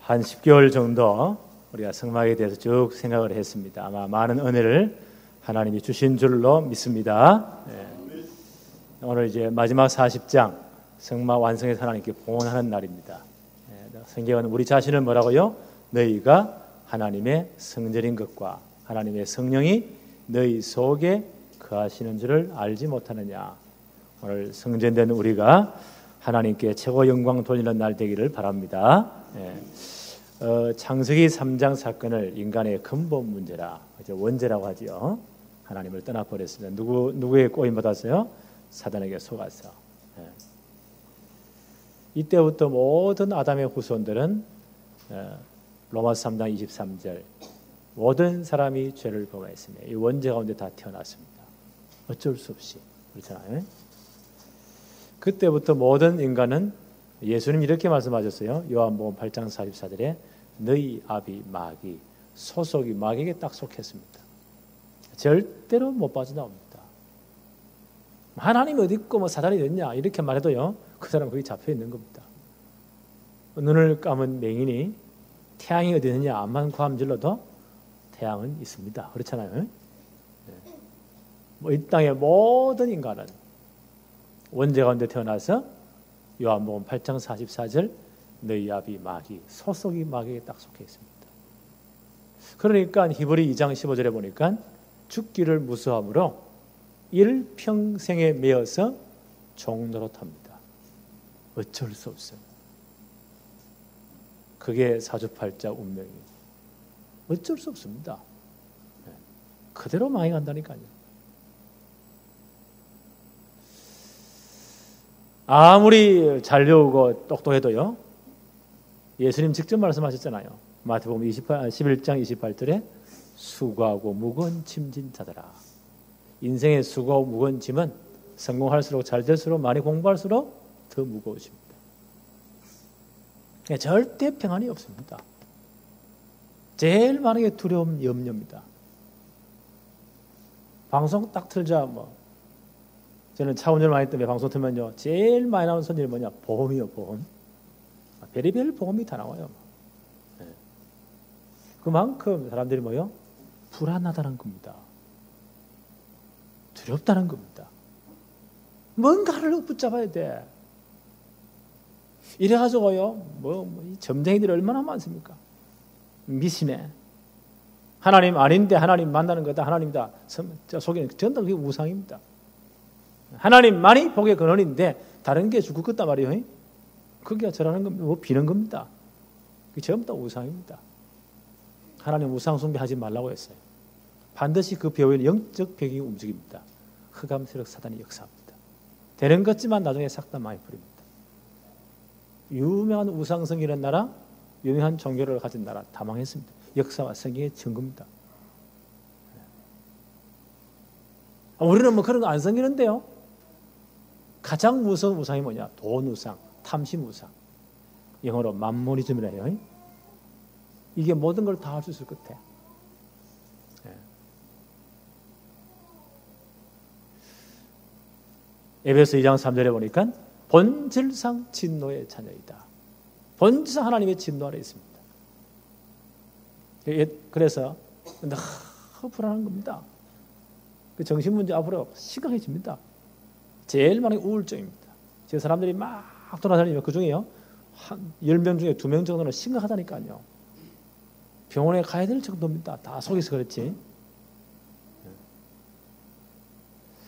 한 10개월 정도 우리가 성막에 대해서 쭉 생각을 했습니다. 아마 많은 은혜를 하나님이 주신 줄로 믿습니다. 오늘 이제 마지막 40장 성막 완성해서 하나님께 봉헌하는 날입니다. 성경은 우리 자신을 뭐라고요? 너희가 하나님의 성전인 것과 하나님의 성령이 너희 속에 거하시는 줄을 알지 못하느냐. 오늘 성전된 우리가 하나님께 최고 영광 돌리는 날 되기를 바랍니다. 창세기 3장 사건을 인간의 근본 문제라, 원죄라고 하지요. 하나님을 떠나버렸습니다. 누구의 꼬임 받았어요? 사단에게 속아서. 이때부터 모든 아담의 후손들은 로마서 3장 23절 모든 사람이 죄를 범했으며 이 원죄 가운데 다 태어났습니다. 어쩔 수 없이. 그렇잖아요. 그때부터 모든 인간은 예수님 이렇게 말씀하셨어요. 요한복음 8장 44절에 너희 아비 마귀, 소속이 마귀에게 딱 속했습니다. 절대로 못 빠져나옵니다. 하나님이 어디 있고 뭐 사단이 어딨냐 이렇게 말해도요, 그 사람 거기 잡혀 있는 겁니다. 눈을 감은 맹인이 태양이 어디 있느냐 암만 고함 질러도 태양은 있습니다. 그렇잖아요. 이 땅의 모든 인간은 원죄 가운데 태어나서 요한복음 8장 44절 너희 아비 마귀, 소속이 마귀에게 딱 속해 있습니다. 그러니까 히브리 2장 15절에 보니까 죽기를 무서함으로 일평생에 매여서 종노릇합니다. 어쩔 수 없어요. 그게 사주팔자 운명이에요. 어쩔 수 없습니다. 그대로 망해간다니까요. 아무리 잘 배우고 똑똑해도요, 예수님 직접 말씀하셨잖아요. 마태복음 11장 28절에 수고하고 무거운 짐진 자들아. 인생의 수고하고 무거운 짐은 성공할수록 잘 될수록 많이 공부할수록 더 무거워집니다. 절대 평안이 없습니다. 제일 많은 게 두려움, 염려입니다. 방송 딱 틀자 저는 차 운전을 많이 때문에 방송 틀면요, 제일 많이 나오는 선율이 뭐냐? 보험이요, 보험. 별의별 보험이 다 나와요. 그만큼 사람들이 뭐요? 불안하다는 겁니다. 두렵다는 겁니다. 뭔가를 붙잡아야 돼. 이래가지고요, 점쟁이들이 얼마나 많습니까? 미신에 하나님 아닌데 하나님 만나는 거다, 하나님이다. 속에는 전부 그게 우상입니다. 하나님만이 복의 근원인데 다른 게 죽었단 말이에요. 그게 저라는 겁니다. 비는 겁니다. 그게 전부 다 우상입니다. 하나님 우상 숭배하지 말라고 했어요. 반드시 그 배후에는 영적 배경이 움직입니다. 흑암세력 사단이 역사합니다. 되는 것지만 나중에 싹 다 많이 버립니다. 유명한 우상성이라는 나라, 유명한 종교를 가진 나라 다 망했습니다. 역사와 성경의 증거입니다. 우리는 그런 거 안 섬기는데요. 가장 무서운 우상이 뭐냐? 돈 우상, 탐심 우상. 영어로 맘모니즘이래요. 이게 모든 걸 다 할 수 있을 것 같아. 에베소 2장 3절에 보니까 본질상 진노의 자녀이다. 본질상 하나님의 진노 아래 있습니다. 그래서 너무 불안한 겁니다. 그 정신 문제 앞으로 심각해집니다. 제일 많은 게 우울증입니다. 지금 사람들이 막 돌아다니면 그 중에요, 한 10명 중에 2명 정도는 심각하다니까요. 병원에 가야 될 정도입니다. 다 속에서 그렇지.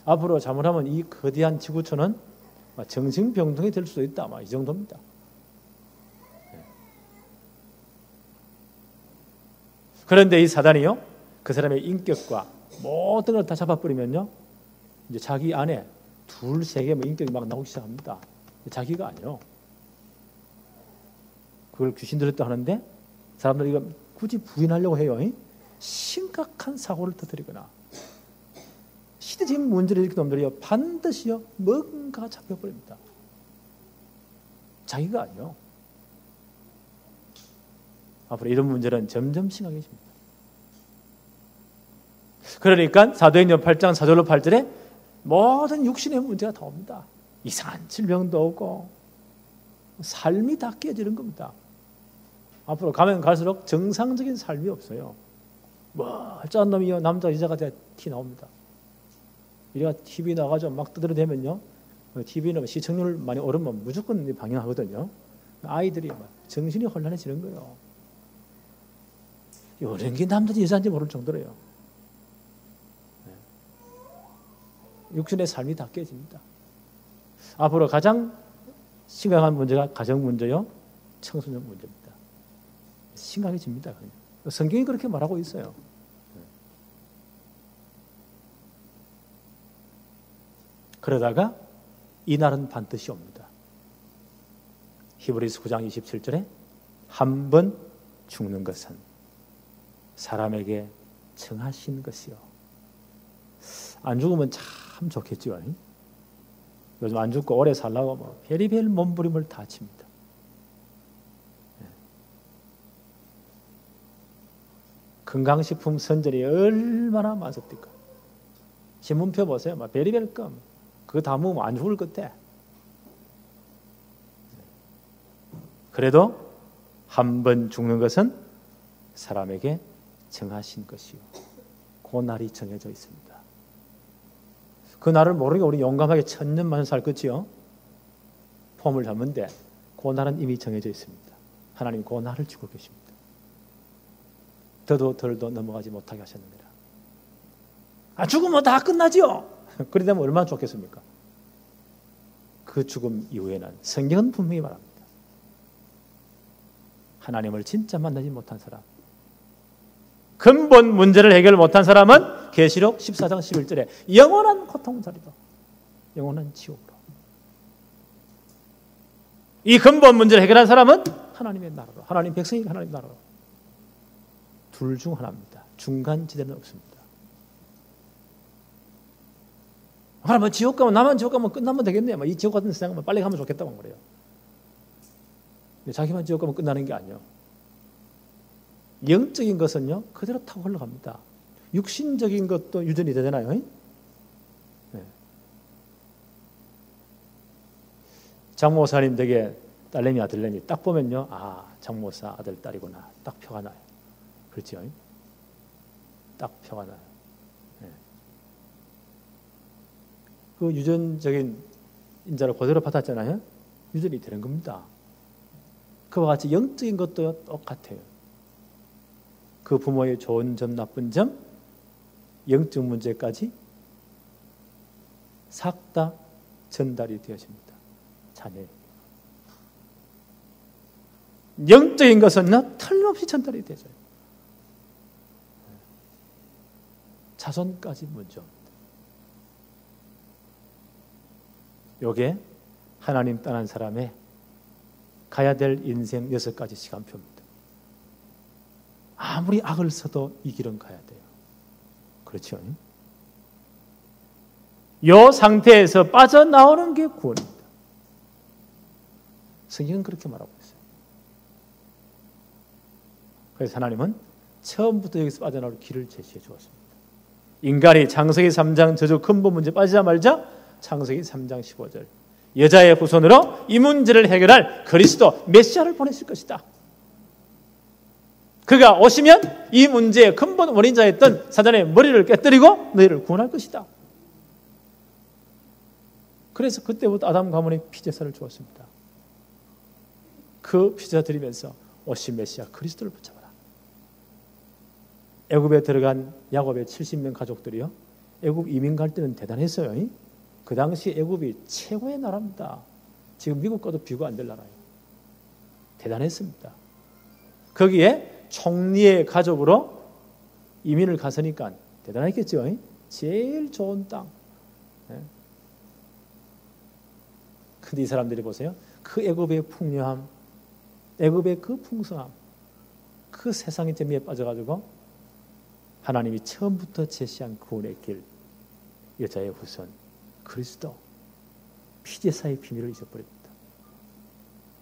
앞으로 잘못하면 이 거대한 지구촌은 정신병동이 될 수도 있다. 이 정도입니다. 그런데 이 사단이요, 그 사람의 인격과 모든 걸 다 잡아버리면요, 이제 자기 안에 둘, 세 개 인격이 막 나오기 시작합니다. 자기가 아니요. 그걸 귀신들이 또 하는데 사람들이 이거 굳이 부인하려고 해요. 심각한 사고를 터뜨리거나 시대적인 문제를 일으킨 놈들이요, 반드시요 뭔가 잡혀버립니다. 자기가 아니요. 앞으로 이런 문제는 점점 심각해집니다. 그러니까 사도행전 8장 4절로 8절에 모든 육신의 문제가 다 옵니다. 이상한 질병도 오고 삶이 다 깨지는 겁니다. 앞으로 가면 갈수록 정상적인 삶이 없어요. 뭐 짠 놈이 남자 여자가 티 나옵니다. 이래가 TV 나가죠. 막 떠들어대면요. TV는 시청률 많이 오르면 무조건 방영하거든요. 아이들이 막 정신이 혼란해지는 거예요. 이런 게 남자인지 여자인지 모를 정도로요. 육신의 삶이 다 깨집니다. 앞으로 가장 심각한 문제가 가정 문제요, 청소년 문제입니다. 심각해집니다. 성경이 그렇게 말하고 있어요. 그러다가 이 날은 반드시 옵니다. 히브리서 9장 27절에 한 번 죽는 것은 사람에게 정하신 것이요. 안 죽으면 참 좋겠죠. 요즘 안 죽고 오래 살라고 뭐 별의별 몸부림을 다 칩니다. 건강식품 선전이 얼마나 많습니까? 신문표 보세요. 막 별의별 거 그거 다 먹으면 안 죽을 것 같아. 그래도 한 번 죽는 것은 사람에게 정하신 것이요. 그 날이 정해져 있습니다. 그 날을 모르니까 우리 용감하게 천년만년 살 것이요. 폼을 잡으면 돼. 그 날은 이미 정해져 있습니다. 하나님 그 날을 주고 계십니다. 더도 덜도 넘어가지 못하게 하셨느니라. 죽으면 다 끝나지요. 그래 되면 얼마나 좋겠습니까? 그 죽음 이후에는 성경은 분명히 말합니다. 하나님을 진짜 만나지 못한 사람, 근본 문제를 해결 못한 사람은 계시록 14장 11절에 영원한 고통자리다. 영원한 지옥으로. 이 근본 문제를 해결한 사람은 하나님의 나라로, 하나님 백성이 하나님 나라로. 둘 중 하나입니다. 중간 지대는 없습니다. 하나님 지옥 가면 나만 지옥 가면 끝나면 되겠네. 이 지옥 같은 세상은 빨리 가면 좋겠다고 그래요. 자기만 지옥 가면 끝나는 게 아니에요. 영적인 것은요 그대로 타고 흘러갑니다. 육신적인 것도 유전이 되잖아요. 네. 장모사님 댁에 딸내미 아들내미 딱 보면요, 장모사 아들 딸이구나. 딱 표가 나요. 그렇죠? 딱 표가 나요. 네. 그 유전적인 인자를 그대로 받았잖아요. 유전이 되는 겁니다. 그와 같이 영적인 것도 똑같아요. 그 부모의 좋은 점, 나쁜 점, 영적 문제까지 싹 다 전달이 되어집니다. 자녀에게. 영적인 것은 틀림없이 전달이 되죠. 자손까지 문제입니다. 요게 하나님 떠난 사람의 가야 될 인생 6가지 시간표입니다. 아무리 악을 써도 이 길은 가야 돼요. 그렇죠? 이 상태에서 빠져나오는 게 구원입니다. 성경은 그렇게 말하고 있어요. 그래서 하나님은 처음부터 여기서 빠져나올 길을 제시해 주었습니다. 인간이 창세기 3장 저주 근본 문제 빠지자 말자 창세기 3장 15절 여자의 후손으로 이 문제를 해결할 그리스도 메시아를 보내실 것이다. 그가 오시면 이 문제의 근본 원인자였던 사단의 머리를 깨뜨리고 너희를 구원할 것이다. 그래서 그때부터 아담 가문이 피제사를 주었습니다. 그 피제사 드리면서 오신 메시아 그리스도를 붙잡아라. 애굽에 들어간 야곱의 70명 가족들이요, 애굽 이민 갈 때는 대단했어요. 그 당시 애굽이 최고의 나라입니다. 지금 미국과도 비교가 안 될 나라예요. 대단했습니다. 거기에 총리의 가족으로 이민을 갔으니까 대단했겠죠. 제일 좋은 땅. 근데 이 사람들이 보세요. 그 애굽의 풍요함, 애굽의 그 풍성함, 그 세상의 재미에 빠져가지고 하나님이 처음부터 제시한 구원의 길, 여자의 후손 그리스도, 피제사의 비밀을 잊어버립니다.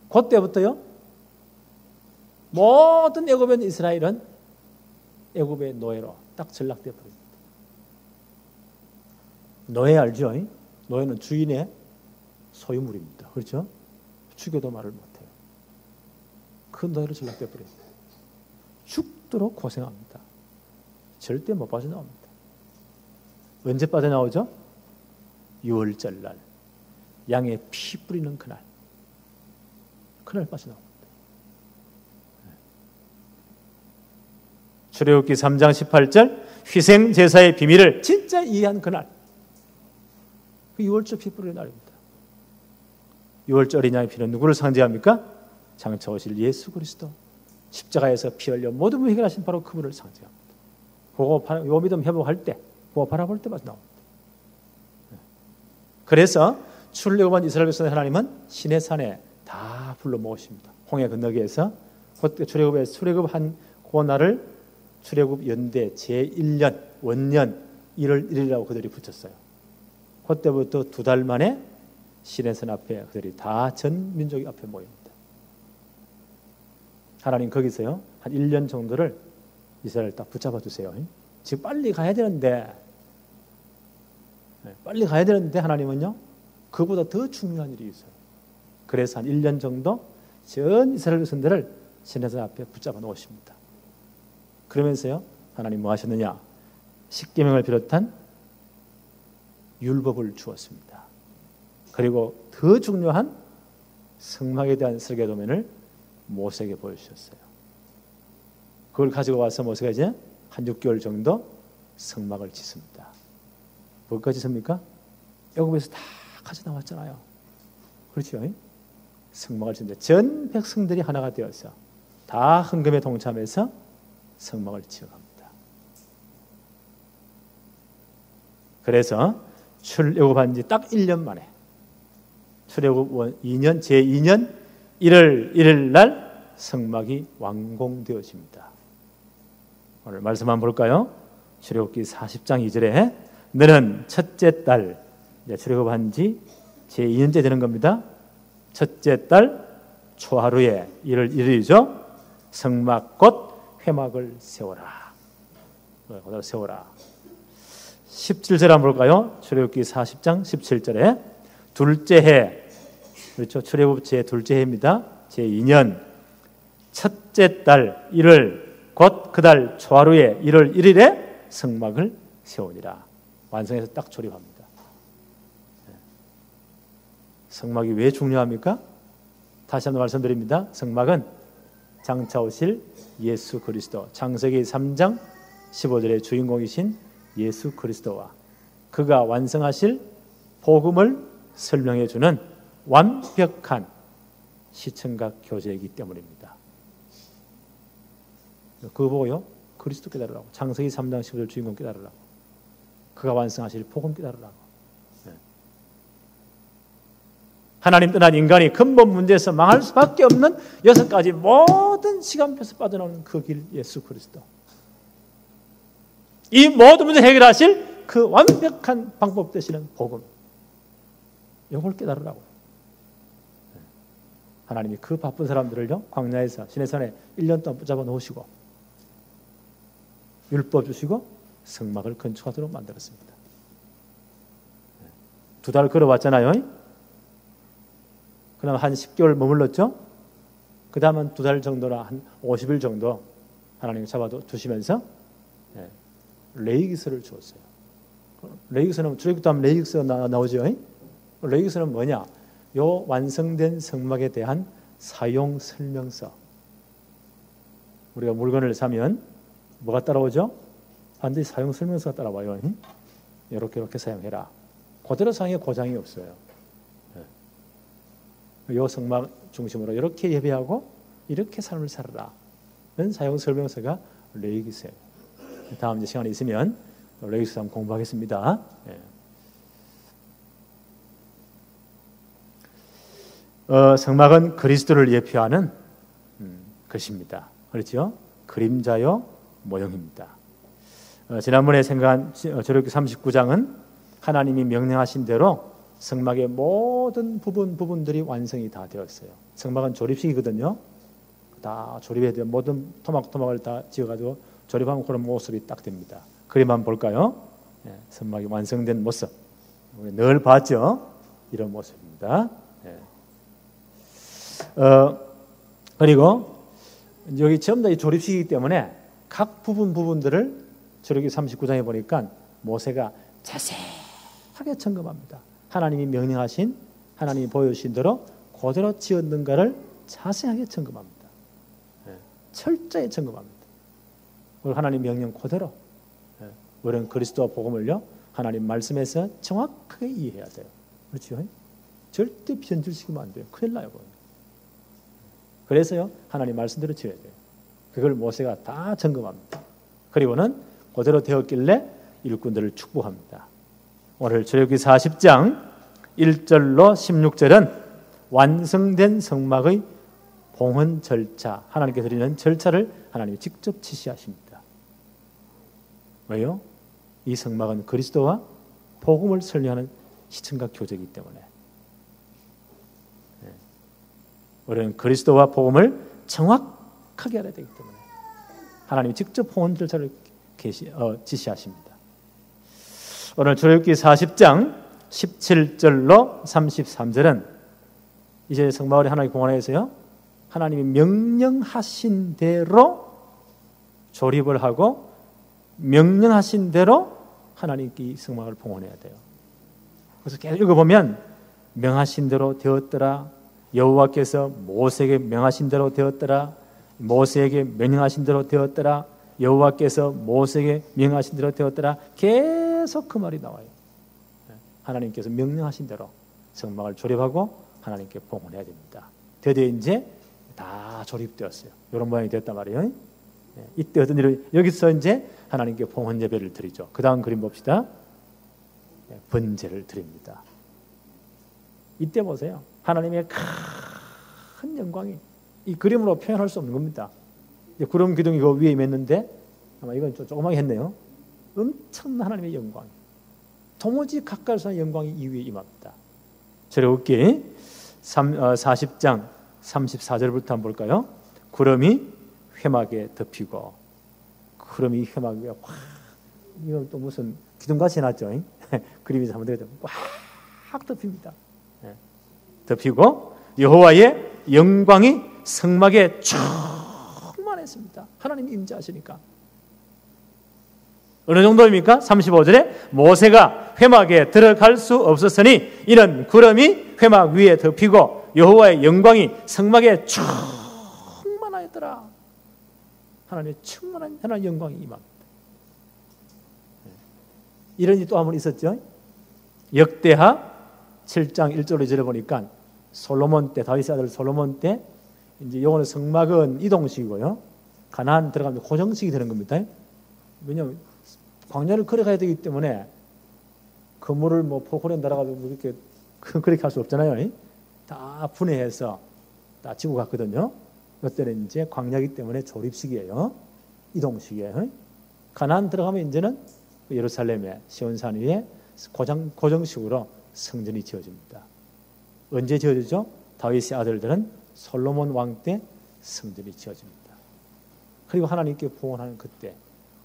그때부터요, 모든 애굽의 이스라엘은 애굽의 노예로 딱 전락되어 버립니다. 노예 알죠? 노예는 주인의 소유물입니다. 그렇죠? 죽여도 말을 못해요. 그 노예로 전락돼 버립니다. 죽도록 고생합니다. 절대 못 빠져나옵니다. 언제 빠져나오죠? 유월절날, 양의 피 뿌리는 그날 빠져나옵니다. 출애굽기 3장 18절, 희생 제사의 비밀을 진짜 이해한 그날, 그 유월절 피 뿌리는 날입니다. 유월절 어린 양의 피는 누구를 상징합니까? 장차 오실 예수 그리스도, 십자가에서 피 흘려 모든 문제 해결하신 바로 그분을 상징합니다. 요 믿음 회복할 때, 그거 바라볼 때마다 나옵니다. 그래서 출애굽한 이스라엘 백성의 하나님은 시내 산에 다 불러 모으십니다. 홍해 건너기에서 그때 출애굽한 그 날을 출애굽 연대 제1년 원년 1월 1일이라고 그들이 붙였어요. 그때부터 2달 만에 시내산 앞에 그들이 다 전 민족이 앞에 모입니다. 하나님 거기서요 한 1년 정도를 이스라엘 딱 붙잡아 주세요. 지금 빨리 가야 되는데 하나님은요 그보다 더 중요한 일이 있어요. 그래서 한 1년 정도 전 이스라엘 백성들을 시내산 앞에 붙잡아 놓으십니다. 그러면서요 하나님 뭐 하셨느냐, 십계명을 비롯한 율법을 주었습니다. 그리고 더 중요한 성막에 대한 설계도면을 모세에게 보여주셨어요. 그걸 가지고 와서 모세가 이제 한 6개월 정도 성막을 짓습니다. 뭐까지 짓습니까? 애굽에서 다 가져 나왔잖아요. 그렇죠? 성막을 짓는데 전 백성들이 하나가 되어서 다 헌금에 동참해서 성막을 지어갑니다. 그래서 출애굽한 지 딱 1년 만에 출애굽 2년 제2년 1월 1일 날 성막이 완공되어집니다. 오늘 말씀 한번 볼까요? 출애굽기 40장 2절에 너는 첫째 달, 출애굽한 지 제2년째 되는 겁니다. 첫째 달 초하루에 1월 1일이죠. 성막 곧 회막을 세워라. 그대로 세워라. 17절 한번 볼까요? 출애굽기 40장 17절에 둘째 해, 그렇죠? 출애굽 제 둘째 해입니다. 제2년 첫째 달 1월 곧 그 달 초하루에 1월 1일에 성막을 세우니라. 완성해서 딱 조립합니다. 성막이 왜 중요합니까? 다시 한번 말씀드립니다. 성막은 장차 오실 예수 그리스도, 창세기 3장 15절의 주인공이신 예수 그리스도와 그가 완성하실 복음을 설명해 주는 완벽한 시청각 교재이기 때문입니다. 그거 보고요, 그리스도 깨달으라고, 창세기 3장 15절 주인공 깨달으라고, 그가 완성하실 복음 깨달으라고. 하나님 떠난 인간이 근본 문제에서 망할 수밖에 없는 6가지 모든 시간표에서 빠져나오는 그 길, 예수 그리스도. 이 모든 문제 해결하실 그 완벽한 방법 되시는 복음, 이걸 깨달으라고. 하나님이 그 바쁜 사람들을요 광야에서 시내산에 1년 동안 붙잡아 놓으시고 율법 주시고 성막을 건축하도록 만들었습니다. 2달 걸어왔잖아요. 그다음 한 10개월 머물렀죠. 그 다음은 2달 정도나 한 50일 정도 하나님이 잡아두시면서 레위기서를 주었어요. 레위기서는 출애굽도 하면 레위기서가 나오죠. 레위기서는 뭐냐? 요 완성된 성막에 대한 사용 설명서. 우리가 물건을 사면 뭐가 따라오죠? 반드시 사용 설명서가 따라와요. 이렇게 사용해라. 그대로 사용에 고장이 없어요. 요 성막 중심으로 이렇게 예배하고 이렇게 삶을 살아라는 사용 설명서가 레위기서예요. 다음 이제 시간이 있으면 레위기서 한번 공부하겠습니다. 성막은 그리스도를 예표하는 것입니다. 그렇죠? 그림자요 모형입니다. 지난번에 생각한 출애굽기 39장은 하나님이 명령하신 대로 성막의 모든 부분들이 완성이 다 되었어요. 성막은 조립식이거든요. 다 조립해야 돼요. 모든 토막을 다 지어가지고 조립하면 그런 모습이 딱 됩니다. 그림 한번 볼까요? 성막이 완성된 모습. 우리 늘 봤죠? 이런 모습입니다. 그리고 여기 전부 다 조립식이기 때문에 각 부분들을 출애굽기 39장에 보니까 모세가 자세하게 점검합니다. 하나님이 명령하신, 하나님이 보여주신 대로 그대로 지었는가를 자세하게 점검합니다. 철저히 점검합니다. 우리 하나님 명령 그대로, 우리는 그리스도와 복음을요 하나님 말씀에서 정확하게 이해해야 돼요. 그렇죠? 절대 변질시키면 안 돼요. 큰일 나요. 그래서요 하나님 말씀대로 지어야 돼요. 그걸 모세가 다 점검합니다. 그리고는 그대로 되었길래 일꾼들을 축복합니다. 오늘 출애굽기 40장 1절로 16절은 완성된 성막의 봉헌 절차, 하나님께 드리는 절차를 하나님이 직접 지시하십니다. 왜요? 이 성막은 그리스도와 복음을 설명하는 시청각 교제이기 때문에 우리는 그리스도와 복음을 정확하게 알아야 되기 때문에 하나님이 직접 봉헌 절차를 지시하십니다. 오늘 출애굽기 40장 17절로 33절은 이제 성막을 하나님 봉헌해서요 하나님이 명령하신 대로 조립을 하고 명령하신 대로 하나님께 이 성막을 봉헌해야 돼요. 그래서 계속 읽어보면 명하신 대로 되었더라, 여호와께서 모세에게 명하신 대로 되었더라, 모세에게 명령하신 대로 되었더라, 여호와께서 모세에게 명하신 대로 되었더라, 계속 그 말이 나와요. 하나님께서 명령하신 대로 성막을 조립하고 하나님께 봉헌해야 됩니다. 드디어 이제 다 조립되었어요. 이런 모양이 됐단 말이에요. 이때 어떤 일을, 여기서 이제 하나님께 봉헌 예배를 드리죠. 그 다음 그림 봅시다. 번제를 드립니다. 이때 보세요. 하나님의 큰 영광이 이 그림으로 표현할 수 없는 겁니다. 구름 기둥이 그 위에 맸는데 아마 이건 좀 조그맣게 했네요. 엄청난 하나님의 영광, 도무지 가까이서 하는 영광이 이 위에 임합니다. 출애굽기 40장 34절부터 한번 볼까요? 구름이 회막에 덮이고, 구름이 회막에 확, 이건 또 무슨 기둥같이 해놨죠. 그림이 잘못되면 확 덮입니다. 덮이고 여호와의 영광이 성막에 충만했습니다. 하나님이 임재하시니까. 어느 정도입니까? 35절에 모세가 회막에 들어갈 수 없었으니 이는 구름이 회막 위에 덮이고 여호와의 영광이 성막에 충만하였더라. 하나님의 충만한 하나님의 영광이 임합니다. 이런 일이 또 한 번 있었죠. 역대하 7장 1절로 2절에 보니까 솔로몬 때, 다윗의 아들 솔로몬 때 이제 요거는 성막은 이동식이고요. 가나안 들어가면 고정식이 되는 겁니다. 왜냐하면 광야를 걸어가야 되기 때문에 건물을 뭐 포크레인 달아가지고 이렇게 그렇게 할 수 없잖아요. 다 분해해서 다 지고 갔거든요. 이때는 이제 광야이기 때문에 조립식이에요. 이동식이에요. 가나안 들어가면 이제는 예루살렘의 시온산 위에 고정식으로 성전이 지어집니다. 언제 지어지죠? 다윗의 아들들은 솔로몬 왕 때 성전이 지어집니다. 그리고 하나님께 봉헌하는 그때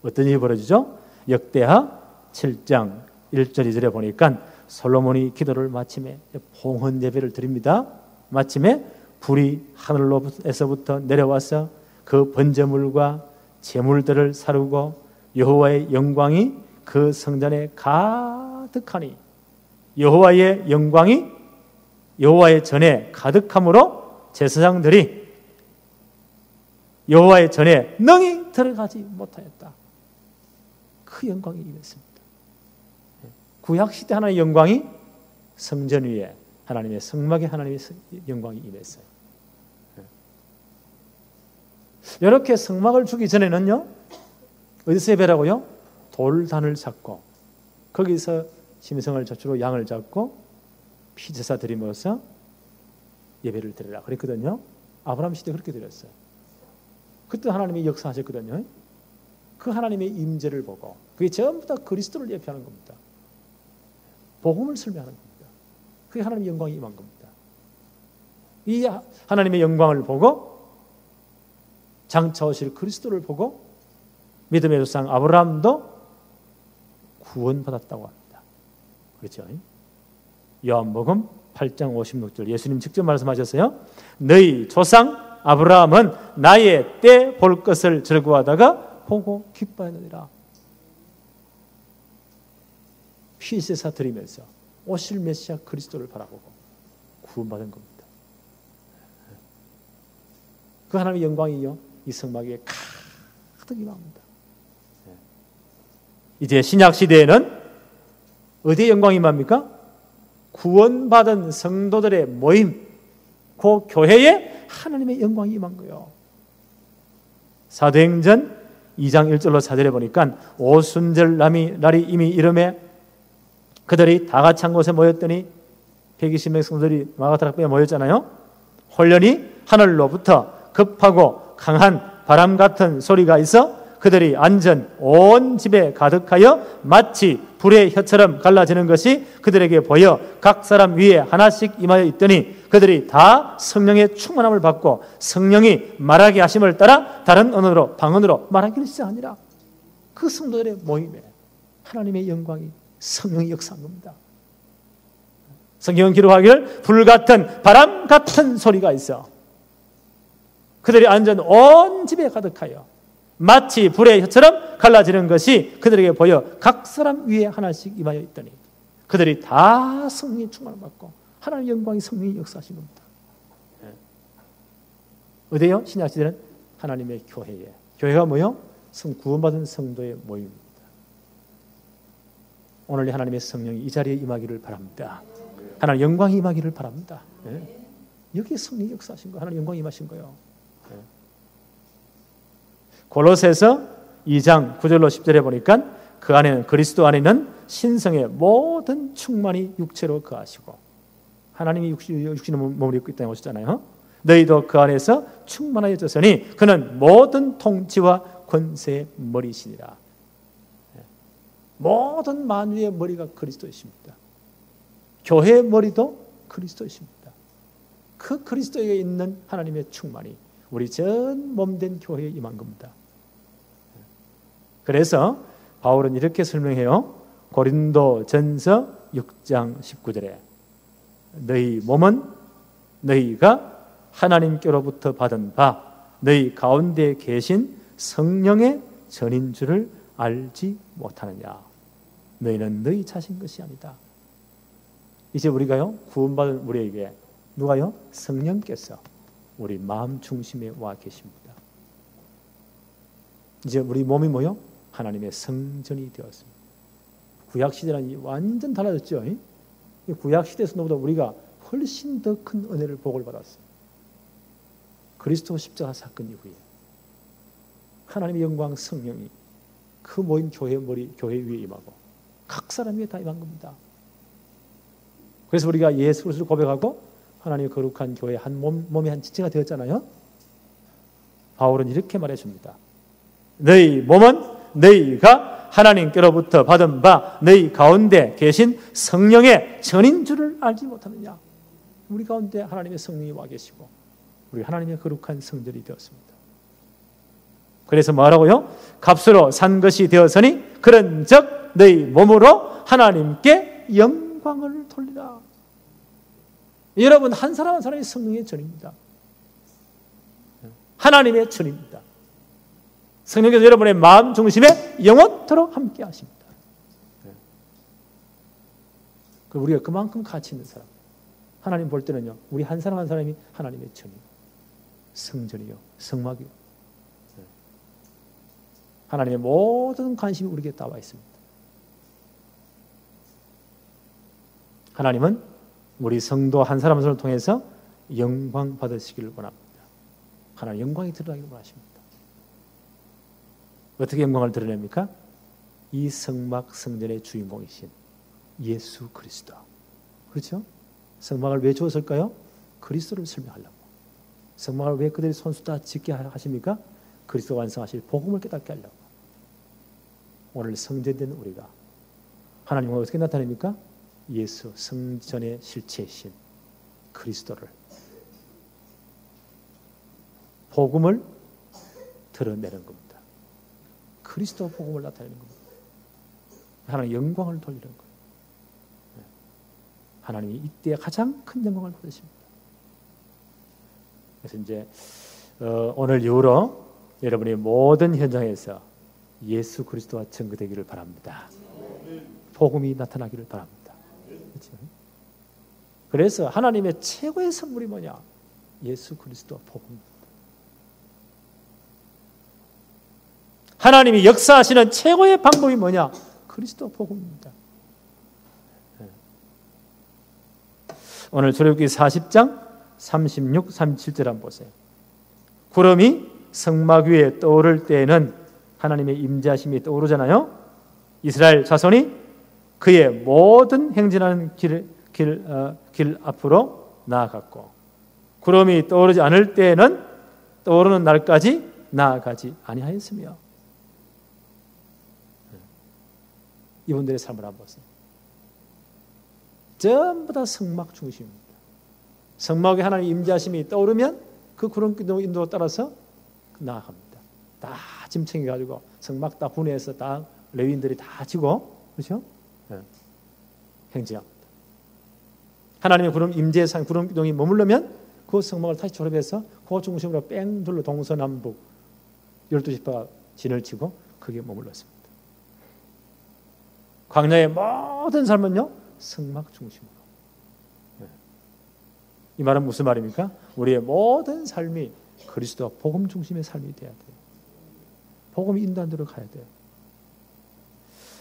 어떤 일이 벌어지죠? 역대하 7장 1절 2절에 보니까 솔로몬이 기도를 마침에 봉헌 예배를 드립니다. 마침에 불이 하늘로에서부터 내려와서 그 번제물과 제물들을 사르고 여호와의 영광이 그 성전에 가득하니, 여호와의 영광이 여호와의 전에 가득함으로 제사장들이 여호와의 전에 능히 들어가지 못하였다. 그 영광이 임했습니다. 구약시대 하나님의 영광이 성전 위에 하나님의 성막에 하나님의 영광이 임했어요. 이렇게 성막을 주기 전에는요, 어디서 예배라고요? 돌단을 쌓고 거기서 짐승을 젖주로 양을 잡고 피제사 드리면서 예배를 드리라 그랬거든요. 아브라함 시대 그렇게 드렸어요. 그때 하나님이 역사하셨거든요. 그 하나님의 임재를 보고 그게 전부 다 그리스도를 예표하는 겁니다. 복음을 설명하는 겁니다. 그게 하나님의 영광이 임한 겁니다. 이 하나님의 영광을 보고 장차 오실 그리스도를 보고 믿음의 조상 아브라함도 구원받았다고 합니다. 그렇죠? 요한복음 8장 56절 예수님 직접 말씀하셨어요. 너희 조상 아브라함은 나의 때 볼 것을 즐거워하다가 보고 기뻐하느니라. 피세사 드리면서 오실 메시아 그리스도를 바라보고 구원받은 겁니다. 그 하나님의 영광이요 이 성막에 가득 임합니다. 이제 신약 시대에는 어디에 영광이 임합니까? 구원받은 성도들의 모임, 그 교회에 하나님의 영광이 임한 거예요. 사도행전 2장 1절로 4절에 보니까 오순절 날이 이미 이름에 그들이 다 같이 한 곳에 모였더니 120명 성도들이 마가다락방에 모였잖아요. 홀련히 하늘로부터 급하고 강한 바람 같은 소리가 있어 그들이 앉은 온 집에 가득하여 마치 불의 혀처럼 갈라지는 것이 그들에게 보여 각 사람 위에 하나씩 임하여 있더니 그들이 다 성령의 충만함을 받고 성령이 말하게 하심을 따라 다른 언어로 방언으로 말하기를 시작하니라. 그 성도들의 모임에 하나님의 영광이 성령이 역사한 겁니다. 성경은 기록하기를 불같은 바람 같은 소리가 있어 그들이 앉은 온 집에 가득하여 마치 불의 혀처럼 갈라지는 것이 그들에게 보여 각 사람 위에 하나씩 임하여 있더니 그들이 다 성령의 충만을 받고 하나님의 영광이 성령이 역사하신 겁니다. 어디요? 신약시대는 하나님의 교회에. 교회가 뭐요? 구원받은 성도의 모임입니다. 오늘 하나님의 성령이 이 자리에 임하기를 바랍니다. 하나님의 영광이 임하기를 바랍니다. 여기에 성령이 역사하신 거예요. 하나님의 영광이 임하신 거예요. 골로새서 2장 9절로 10절에 보니까 그 안에는 그리스도 안에는 신성의 모든 충만이 육체로 거하시고 하나님이 육신의 몸을 입고 있다고 하셨잖아요. 너희도 그 안에서 충만하여졌으니 그는 모든 통치와 권세의 머리시니라. 모든 만유의 머리가 그리스도이십니다. 교회의 머리도 그리스도이십니다. 그 그리스도에 있는 하나님의 충만이 우리 전 몸된 교회에 임한 겁니다. 그래서 바울은 이렇게 설명해요. 고린도전서 6장 19절에 너희 몸은 너희가 하나님께로부터 받은 바 너희 가운데 계신 성령의 전인 줄을 알지 못하느냐. 너희는 너희 자신 것이 아니다. 이제 우리가요 구원받은 우리에게 누가요? 성령께서 우리 마음 중심에 와 계십니다. 이제 우리 몸이 뭐요? 하나님의 성전이 되었습니다. 구약시대는 완전 달라졌죠. 구약시대에서보다 우리가 훨씬 더 큰 은혜를 복을 받았어요. 그리스도 십자가 사건 이후에 하나님의 영광 성령이 그 모인 교회 위에 임하고 각 사람 위에 다 임한 겁니다. 그래서 우리가 예수 그리스도를 고백하고 하나님의 거룩한 교회 한 몸의 한 지체가 되었잖아요. 바울은 이렇게 말해줍니다. 너희 몸은 너희가 하나님께로부터 받은 바 너희 가운데 계신 성령의 전인 줄을 알지 못하느냐. 우리 가운데 하나님의 성령이 와 계시고 우리 하나님의 거룩한 성전이 되었습니다. 그래서 뭐라고요? 값으로 산 것이 되었으니 그런즉 너희 몸으로 하나님께 영광을 돌리라. 여러분 한 사람 한 사람이 성령의 전입니다. 하나님의 전입니다. 성령께서 여러분의 마음 중심에 영원토록 함께 하십니다. 우리가 그만큼 가치 있는 사람. 하나님 볼 때는요, 우리 한 사람 한 사람이 하나님의 전이요, 성전이요, 성막이요. 하나님의 모든 관심이 우리에게 나와 있습니다. 하나님은 우리 성도 한 사람 한 사람을 통해서 영광 받으시기를 원합니다. 하나님 영광이 드러나기를 원하십니다. 어떻게 영광을 드러냅니까? 이 성막 성전의 주인공이신 예수 그리스도. 그렇죠? 성막을 왜 주었을까요? 그리스도를 설명하려고. 성막을 왜 그들이 손수 다 짓게 하십니까? 그리스도 완성하실 복음을 깨닫게 하려고. 오늘 성전된 우리가 하나님과 어떻게 나타냅니까? 예수 성전의 실체이신 그리스도를, 복음을 드러내는 겁니다. 그리스도 복음을 나타내는 겁니다. 하나님 영광을 돌리는 거예요. 하나님이 이때 가장 큰 영광을 받으십니다. 그래서 이제 오늘 이후로 여러분이 모든 현장에서 예수 그리스도와 증거되기를 바랍니다. 복음이 나타나기를 바랍니다. 그렇죠? 그래서 하나님의 최고의 선물이 뭐냐? 예수 그리스도 복음입니다. 하나님이 역사하시는 최고의 방법이 뭐냐? 그리스도 복음입니다. 오늘 출애굽기 40장 36, 37절 한번 보세요. 구름이 성막 위에 떠오를 때에는 하나님의 임재하심이 떠오르잖아요. 이스라엘 자손이 그의 모든 행진하는 길 앞으로 나아갔고, 구름이 떠오르지 않을 때에는 떠오르는 날까지 나아가지 아니하였으며. 이분들의 삶을 한번 보세요. 전부 다 성막 중심입니다. 성막에 하나님의 임재하심이 떠오르면 그 구름 기둥 인도에 따라서 나아갑니다. 다 짐 챙겨가지고 성막 다 분해해서 다 레위인들이 다 지고, 그렇죠? 행진합니다. 하나님의 구름 임재상 구름 기둥이 머물르면 그 성막을 다시 졸업해서 그 중심으로 뺑 둘러 동서남북 12지파가 진을 치고 거기에 머물렀습니다. 광야의 모든 삶은요, 성막 중심으로. 이 말은 무슨 말입니까? 우리의 모든 삶이 그리스도와 복음 중심의 삶이 돼야 돼요. 복음 인도한 대로 가야 돼요.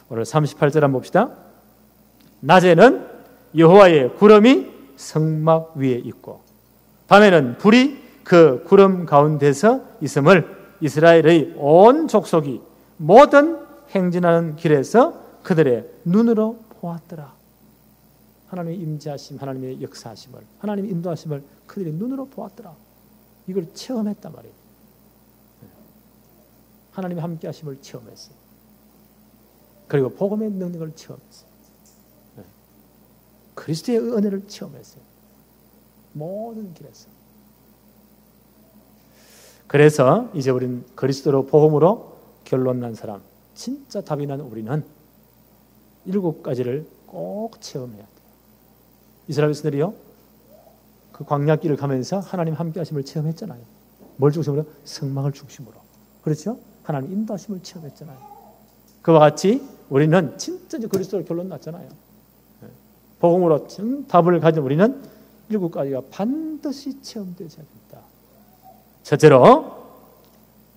오늘 38절 한번 봅시다. 낮에는 여호와의 구름이 성막 위에 있고 밤에는 불이 그 구름 가운데서 있음을 이스라엘의 온 족속이 모든 행진하는 길에서 그들의 눈으로 보았더라. 하나님의 임재하심, 하나님의 역사하심을, 하나님의 인도하심을 그들의 눈으로 보았더라. 이걸 체험했단 말이에요. 하나님의 함께하심을 체험했어요. 그리고 복음의 능력을 체험했어요. 그리스도의 은혜를 체험했어요. 모든 길에서. 그래서 이제 우리는 그리스도로 복음으로 결론 난 사람, 진짜 답이 난 우리는 7가지를 꼭 체험해야 돼요. 이스라엘 백성들이요, 그 광야길을 가면서 하나님 함께하심을 체험했잖아요. 뭘 중심으로? 성막을 중심으로. 그렇죠? 하나님 인도하심을 체험했잖아요. 그와 같이 우리는 진짜 이제 그리스도로 결론 났잖아요. 복음으로 답을 가진 우리는 7가지가 반드시 체험되어야 됩니다. 첫째로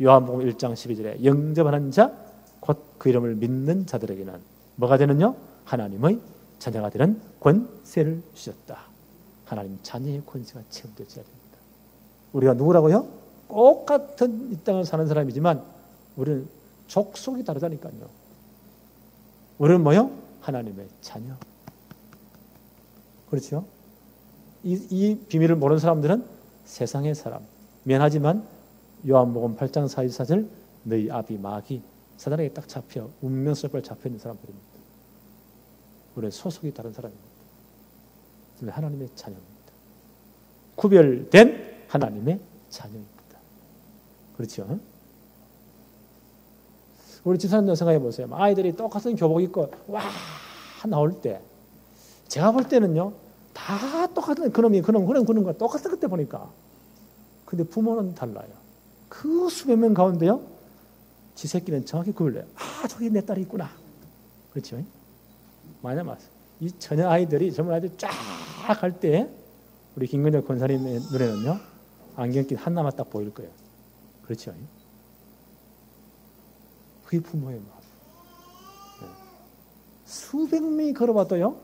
요한복음 1장 12절에 영접하는 자, 곧 그 이름을 믿는 자들에게는 뭐가 되느냐? 하나님의 자녀가 되는 권세를 주셨다. 하나님 자녀의 권세가 체험되어야 됩니다. 우리가 누구라고요? 똑같은 이 땅을 사는 사람이지만 우리는 족속이 다르다니까요. 우리는 뭐요? 하나님의 자녀. 그렇죠? 이 비밀을 모르는 사람들은 세상의 사람. 미안하지만 요한복음 8장 44절 너희 아비 마귀 사단에게 딱 잡혀 운명스럽게 잡혀있는 사람들입니다. 우리는 소속이 다른 사람입니다. 우리는 하나님의 자녀입니다. 구별된 하나님의 자녀입니다. 그렇죠? 우리 집사람들 생각해 보세요. 아이들이 똑같은 교복 입고 와 나올 때 제가 볼 때는요 다 똑같은 그놈이 그놈과 똑같은 그때 보니까. 근데 부모는 달라요. 그 수백 명 가운데요 지 새끼는 정확히 구별해요. 아 저기 내 딸이 있구나. 그렇죠? 맞아. 이 처녀 아이들이 젊은 아이들이 쫙 할 때 우리 김근정 권사님의 눈에는요 안경 낀 하나만 딱 보일 거예요. 그렇죠? 그게 부모의 마음. 수백 명이 걸어봐도요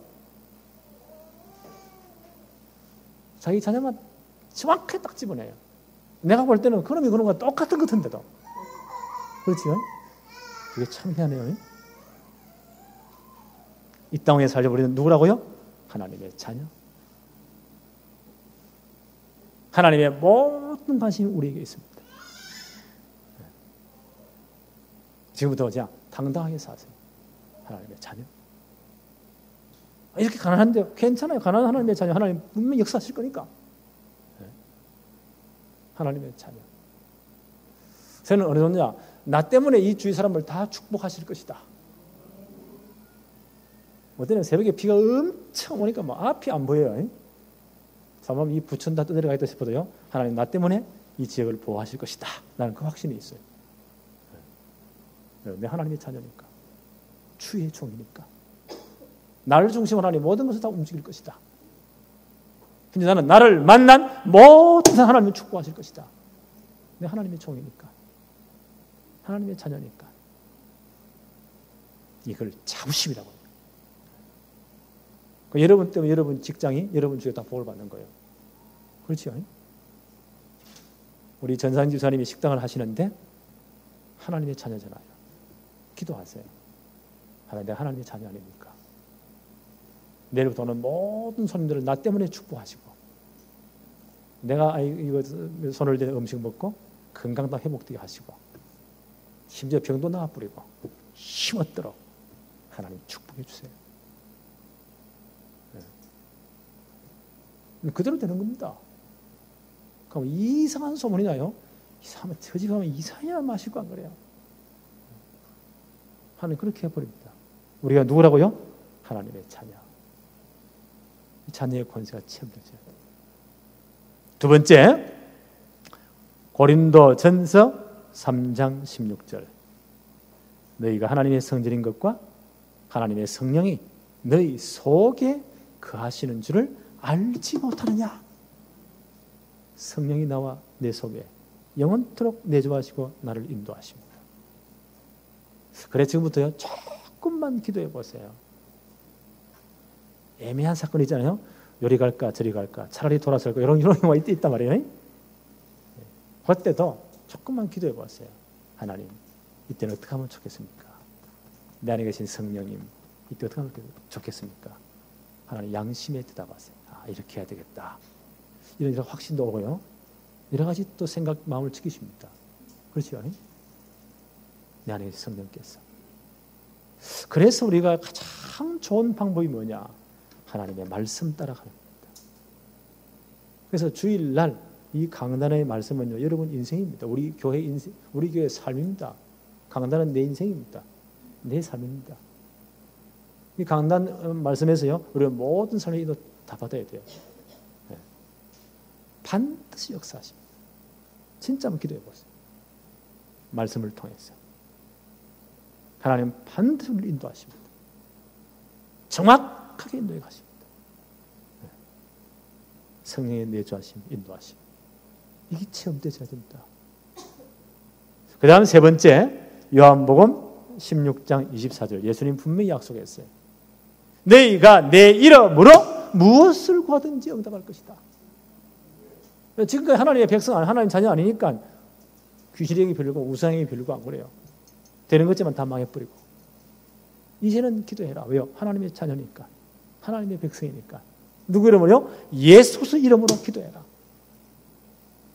자기 자녀만 정확하게 딱 집어내요. 내가 볼 때는 그놈이 그런 거 똑같은 것 같은데도. 그렇죠? 그게 참 희한해요. 이 땅에 살려 우리는 누구라고요? 하나님의 자녀. 하나님의 모든 관심이 우리에게 있습니다. 지금부터 그냥 당당하게 사세요. 하나님의 자녀. 이렇게 가난한데 괜찮아요. 가난한 하나님의 자녀. 하나님 분명히 역사하실 거니까. 하나님의 자녀. 저는 어느 정도냐? 나 때문에 이 주위 사람을 다 축복하실 것이다. 어때요? 새벽에 비가 엄청 오니까 뭐 앞이 안 보여요. 잠깐 이 부천 다 떠내려가겠다 싶어도요. 하나님 나 때문에 이 지역을 보호하실 것이다. 나는 그 확신이 있어요. 내 하나님의 자녀니까. 주의 종이니까. 나를 중심으로 하니 모든 것을 다 움직일 것이다. 근데 나는 나를 만난 모든 사람 하나님을 축복하실 것이다. 내 하나님의 종이니까. 하나님의 자녀니까. 이걸 자부심이라고 해요. 여러분 때문에 여러분 직장이 여러분 주에 다 복을 받는 거예요. 그렇죠? 우리 전상 집사님이 식당을 하시는데 하나님의 자녀잖아요. 기도하세요. 하나님, 내가 하나님의 자녀 아닙니까? 내일부터 오는 모든 손님들을 나 때문에 축복하시고 내가 이거 손을 대 음식 먹고 건강도 회복되게 하시고 심지어 병도 나아뿌리고 힘없도록 하나님 축복해 주세요. 네. 그대로 되는 겁니다. 그럼 이상한 소문이 나요. 이상하면 저 집 가면 이상한 맛이고 안 그래요. 하나님 그렇게 해버립니다. 우리가 누구라고요? 하나님의 자녀. 이 자녀의 권세가 체험되죠. 두 번째, 고린도전서 3장 16절. 너희가 하나님의 성전인 것과 하나님의 성령이 너희 속에 거하시는 줄을 알지 못하느냐. 성령이 나와 내 속에 영원토록 내주하시고 나를 인도하십니다. 그래 지금부터요 조금만 기도해 보세요. 애매한 사건이잖아요. 요리 갈까 저리 갈까 차라리 돌아설까 이런 경우가 있단 말이에요. 그때도 조금만 기도해 보세요. 하나님 이때는 어떻게 하면 좋겠습니까? 내 안에 계신 성령님 이때 어떻게 하면 좋겠습니까? 하나님 양심에 대답하세요. 이렇게 해야 되겠다. 이런 확신도 오고요. 여러 가지 또 생각 마음을 지키십니다. 그렇죠? 내 안에 계신 성령께서. 그래서 우리가 가장 좋은 방법이 뭐냐? 하나님의 말씀 따라가는 겁니다. 그래서 주일날 이 강단의 말씀은요, 여러분 인생입니다. 우리 교회 인생, 우리 교회 삶입니다. 강단은 내 인생입니다. 내 삶입니다. 이 강단 말씀에서요, 우리가 모든 삶의 인도 다 받아야 돼요. 네. 반드시 역사하십니다. 진짜 한번 기도해 보세요. 말씀을 통해서. 하나님 반드시 우리를 인도하십니다. 정확하게 인도해 가십니다. 네. 성령의 내주하심, 인도하심. 이게 체험되셔야 됩니다. 그 다음 세 번째, 요한복음 16장 24절. 예수님 분명히 약속했어요. 너희가 내 이름으로 무엇을 구하든지 응답할 것이다. 지금까지 하나님의 백성, 하나님 자녀 아니니까 귀신에게 빌고 우상에게 빌고 안 그래요. 되는 것지만 다 망해버리고. 이제는 기도해라. 왜요? 하나님의 자녀니까. 하나님의 백성이니까. 누구 이름으로요? 예수 이름으로 기도해라.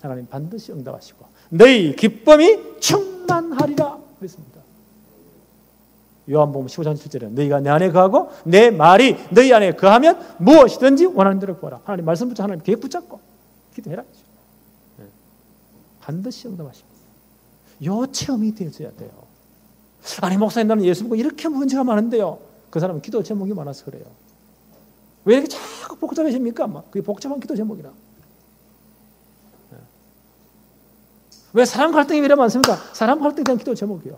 하나님 반드시 응답하시고 너희 기쁨이 충만하리라 그랬습니다. 요한복음 15장 7절에 너희가 내 안에 거하고 내 말이 너희 안에 거하면 무엇이든지 원하는 대로 구하라. 하나님 말씀 붙잡고 하나님 계획 붙잡고 기도해라. 네. 반드시 응답하십니다. 요 체험이 되어져야 돼요. 아니 목사님 나는 예수 믿고 이렇게 문제가 많은데요. 그 사람은 기도 제목이 많아서 그래요. 왜 이렇게 자꾸 복잡해집니까? 그게 복잡한 기도 제목이라. 왜 사람 갈등이 왜 이래 많습니까? 사람 갈등에 대한 기도 제목이요.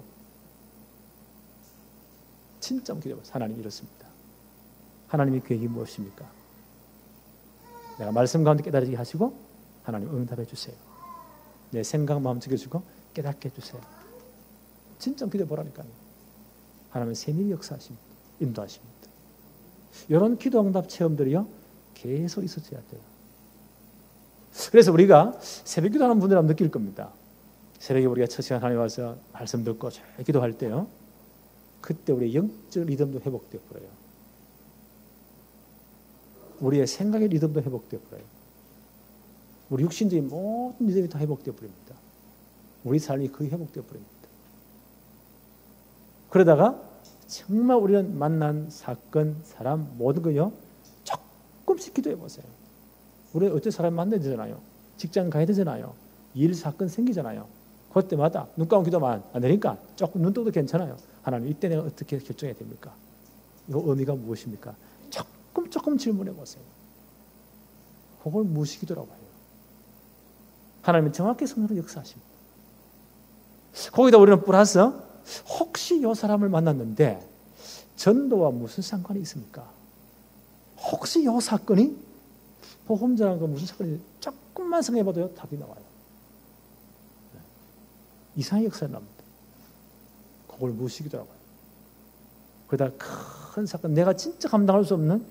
진짜 기도해보세요. 하나님 이렇습니다. 하나님의 계획이 무엇입니까? 내가 말씀 가운데 깨달아지게 하시고 하나님 응답해 주세요. 내 생각 마음 지켜주고 깨닫게 해주세요. 진짜 기도해보라니까요. 하나님은 세밀히 역사하십니다. 인도하십니다. 이런 기도 응답 체험들이요 계속 있어져야 돼요. 그래서 우리가 새벽 기도하는 분들은 느낄 겁니다. 새벽에 우리가 첫 시간 하나님 와서 말씀 듣고 기도할 때요, 그때 우리의 영적 리듬도 회복되어 버려요. 우리의 생각의 리듬도 회복되어 버려요. 우리 육신적인 모든 리듬이 다 회복되어 버립니다. 우리 삶이 거의 회복되어 버립니다. 그러다가 정말 우리는 만난 사건, 사람 모든 거요 조금씩 기도해 보세요. 우리 어째 사람 만나야 되잖아요. 직장 가야 되잖아요. 일 사건 생기잖아요. 그때마다 눈 감고 기도만 안 되니까 조금 눈 떠도 괜찮아요. 하나님 이때 내가 어떻게 결정해야 됩니까? 이 의미가 무엇입니까? 조금 질문해 보세요. 그걸 무시기도라고 해요. 하나님은 정확히 성령으로 역사하십니다. 거기다 우리는 플러스 혹시 이 사람을 만났는데 전도와 무슨 상관이 있습니까? 혹시 이 사건이 복음전하고 무슨 사건이 조금만 생각해봐도요 답이 나와요. 이상의 역사가 납니다. 그걸 무시기더라고요. 그러다 큰 사건, 내가 진짜 감당할 수 없는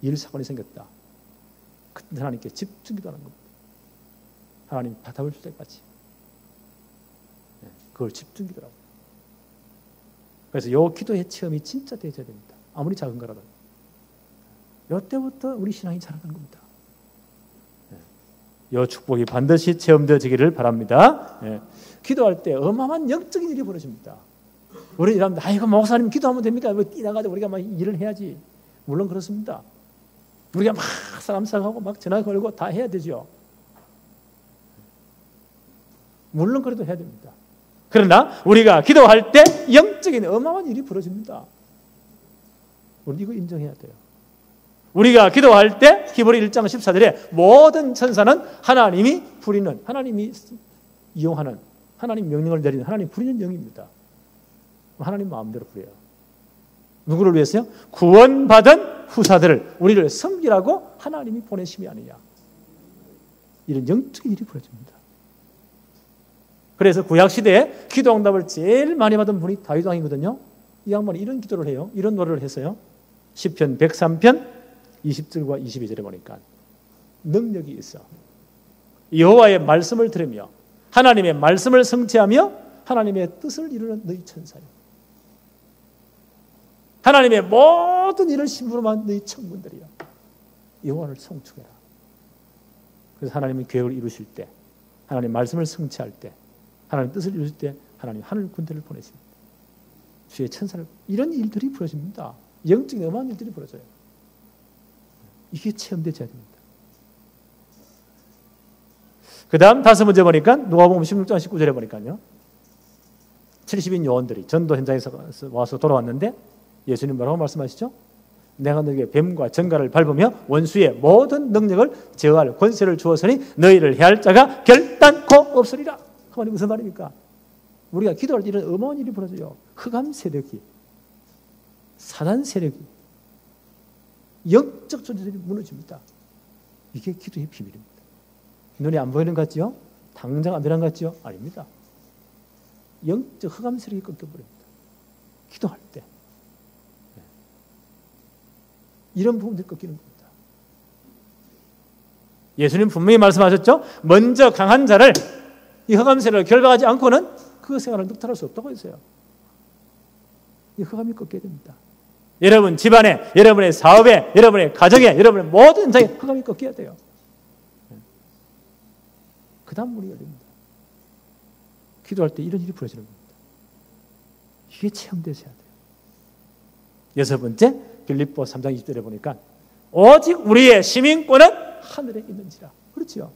일 사건이 생겼다. 그때 하나님께 집중기도하는 겁니다. 하나님 답을 줄 때까지. 그걸 집중기도라고요. 그래서 요 기도의 체험이 진짜 되어야 됩니다. 아무리 작은 거라도. 이때부터 우리 신앙이 자라는 겁니다. 요 축복이 반드시 체험되어지기를 바랍니다. 기도할 때 어마어마한 영적인 일이 벌어집니다. 우리 이러면 아이고 목사님 기도하면 됩니까? 왜 뛰나가지고 우리가 막 일을 해야지. 물론 그렇습니다. 우리가 막 싸움싸움하고 막 전화 걸고 다 해야 되죠. 물론 그래도 해야 됩니다. 그러나 우리가 기도할 때 영적인 어마어마한 일이 벌어집니다. 우리 이거 인정해야 돼요. 우리가 기도할 때 히브리 1장 14절에 모든 천사는 하나님이 부리는, 하나님이 이용하는, 하나님 명령을 내리는, 하나님 부리는 영입니다. 하나님 마음대로 부려요. 누구를 위해서요? 구원받은 후사들을, 우리를 섬기라고 하나님이 보내심이 아니냐. 이런 영적인 일이 벌어집니다. 그래서 구약시대에 기도 응답을 제일 많이 받은 분이 다윗 왕이거든요. 이 양반이 이런 기도를 해요. 이런 노래를 해서요. 시편 103편 20절과 22절에 보니까 능력이 있어. 여호와의 말씀을 들으며 하나님의 말씀을 성취하며 하나님의 뜻을 이루는 너희 천사요. 하나님의 모든 일을 심부름한 너희 청군들이요. 여호와를 송축해라. 그래서 하나님의 계획을 이루실 때, 하나님 말씀을 성취할 때, 하나님 뜻을 이루실 때 하나님 하늘 군대를 보내십니다. 주의 천사를, 이런 일들이 벌어집니다. 영적인 어마어마한 일들이 벌어져요. 이게 체험되어야 됩니다. 그 다음 다섯 번째 보니까 누가복음 16장 19절에 보니까요. 70인 요원들이 전도 현장에서 와서 돌아왔는데 예수님 뭐라고 말씀하시죠? 내가 너에게 뱀과 정갈을 밟으며 원수의 모든 능력을 제어할 권세를 주었으니 너희를 해할 자가 결단코 없으리라. 그 말이 무슨 말입니까? 우리가 기도할 때 이런 어마어마한 일이 벌어져요. 흑암 세력이, 사단 세력이, 영적 존재들이 무너집니다. 이게 기도의 비밀입니다. 눈이 안 보이는 것 같지요? 당장 안 되는 것 같지요? 아닙니다. 영적 흑암 세력이 꺾여버립니다. 기도할 때. 이런 부분들이 꺾이는 겁니다. 예수님 분명히 말씀하셨죠? 먼저 강한 자를, 이 흑암 세력을 결박하지 않고는 그 생활을 늑탈할 수 없다고 했어요. 이 흑암이 꺾여야 됩니다. 여러분 집안에, 여러분의 사업에, 여러분의 가정에, 여러분의 모든 현장에 흑암이 꺾여야 돼요. 그 다음 문이 열립니다. 기도할 때 이런 일이 벌어지는 겁니다. 이게 체험되셔야 돼요. 여섯 번째, 빌립보 3장 20절에 보니까 오직 우리의 시민권은 하늘에 있는지라. 그렇죠.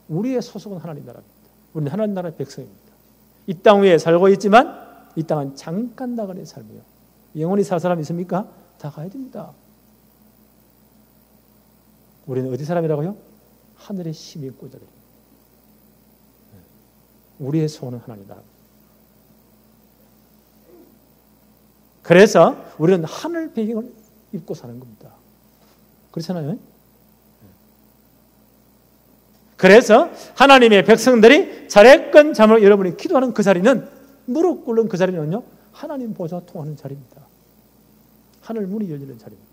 우리의 소속은 하나님 나라입니다. 우리는 하나님 나라의 백성입니다. 이 땅 위에 살고 있지만 이 땅은 잠깐 나가는 삶이에요. 영원히 살 사람 있습니까? 다 가야 됩니다. 우리는 어디 사람이라고요? 하늘의 시민권자들입니다. 우리의 소원은 하나님 나라입니다. 그래서 우리는 하늘 배경을 입고 사는 겁니다. 그렇잖아요? 그래서 하나님의 백성들이 차례권 잠을 여러분이 기도하는 그 자리는, 무릎 꿇는 그 자리는요, 하나님 보좌와 통하는 자리입니다. 하늘 문이 열리는 자리입니다.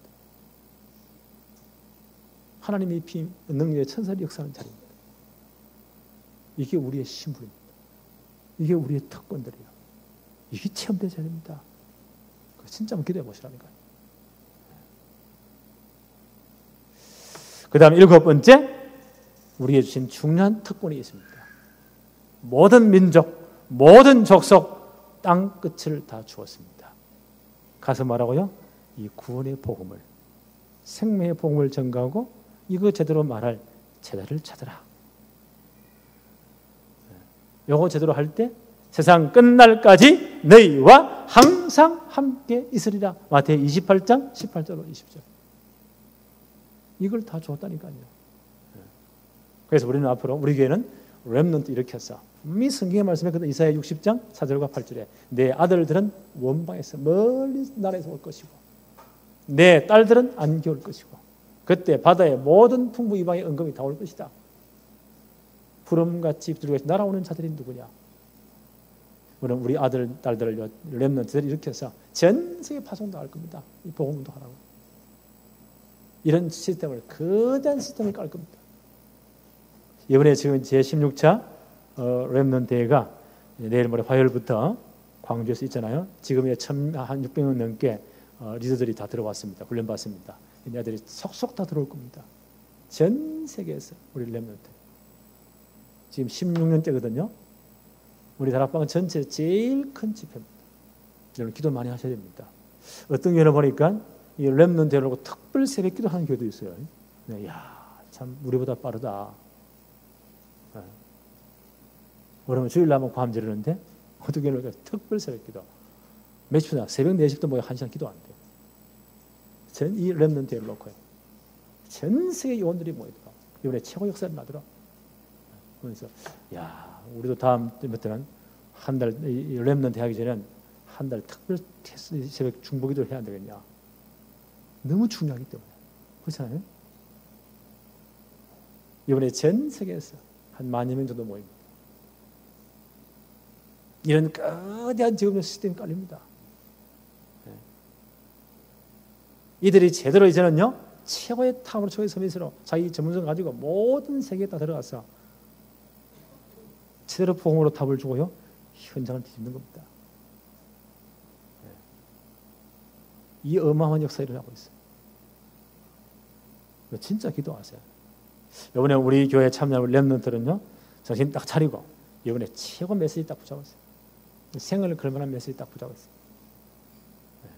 하나님의 능력의 천사를 역사하는 자리입니다. 이게 우리의 신분입니다. 이게 우리의 특권들이에요. 이게 체험되어야 됩니다. 진짜 한번 기도해 보시라니까요. 그 다음 일곱 번째, 우리에게 주신 중요한 특권이 있습니다. 모든 민족, 모든 족속, 땅 끝을 다 주었습니다. 가서 말하고요, 이 구원의 복음을, 생명의 복음을 전가하고 이거 제대로 말할 제자를 찾으라. 요거 제대로 할 때 세상 끝날까지 너희와 항상 함께 있으리라. 마태복음 28장 18절로 20절. 이걸 다 줬다니까요. 그래서 우리는 앞으로 우리 교회는 렘넌트 일으켜서 이미 성경에 말씀했거든. 이사야 60장 4절과 8절에 내 아들들은 원방에서 멀리 나라에서 올 것이고 내 딸들은 안개 올 것이고 그때 바다의 모든 풍부 이방의 은금이 다 올 것이다. 구름같이 들고 날아오는 자들이 누구냐? 우리는 우리 아들, 딸들을 렘넌트를 일으켜서 전 세계 파송도 겁니다. 이 복음도 하라고. 이런 시스템을 거대한 시스템을 깔 겁니다. 이번에 지금 제16차 렘넌트 대회가 내일 모레 화요일부터 광주에서 있잖아요. 지금에 한 600명 넘게 리더들이 다 들어왔습니다. 훈련받습니다. 얘네들이 속속 다 들어올 겁니다. 전 세계에서 우리 렘넌트. 지금 16년째거든요. 우리 다락방 전체 제일 큰 집회입니다. 여러분 기도 많이 하셔야 됩니다. 어떤 교회를 보니까 이 렘넌트 대회를 놓고 특별 새벽 기도하는 교회도 있어요. 네, 야, 참 우리보다 빠르다. 네. 그러면 주일날 한번 밤 지르는데 어떻게 하니까 특별 새벽 기도. 며칠이나 새벽 4시부터 모여 1시간 기도 안 돼요. 이 렘넌트 대회를 놓고요. 전 세계 요원들이 모이더라. 이번에 최고 역사를 나더라. 그래서 야, 우리도 다음부터는 한 달 렘넌트 하기 전에는 한 달 특별 새벽 중보기도를 해야 되겠냐. 너무 중요하기 때문에. 그렇잖아요. 이번에 전 세계에서 한 10,000여 명 정도 모입니다. 이런 거대한 지금 시스템이 깔립니다. 네. 이들이 제대로 이제는요 최고의 탑으로 최고의 서밋으로 자기 전문성 가지고 모든 세계에 다 들어가서 제대로 복음으로 답을 주고요 현장을 뒤집는 겁니다. 네. 이 어마어마한 역사가 일어나고 있어요. 진짜 기도하세요. 이번에 우리 교회 참여하는 렘넌트는요 정신 딱 차리고 이번에 최고 메시지 딱 붙잡았어요. 생을 걸 만한 메시지 딱 붙잡았어요. 네.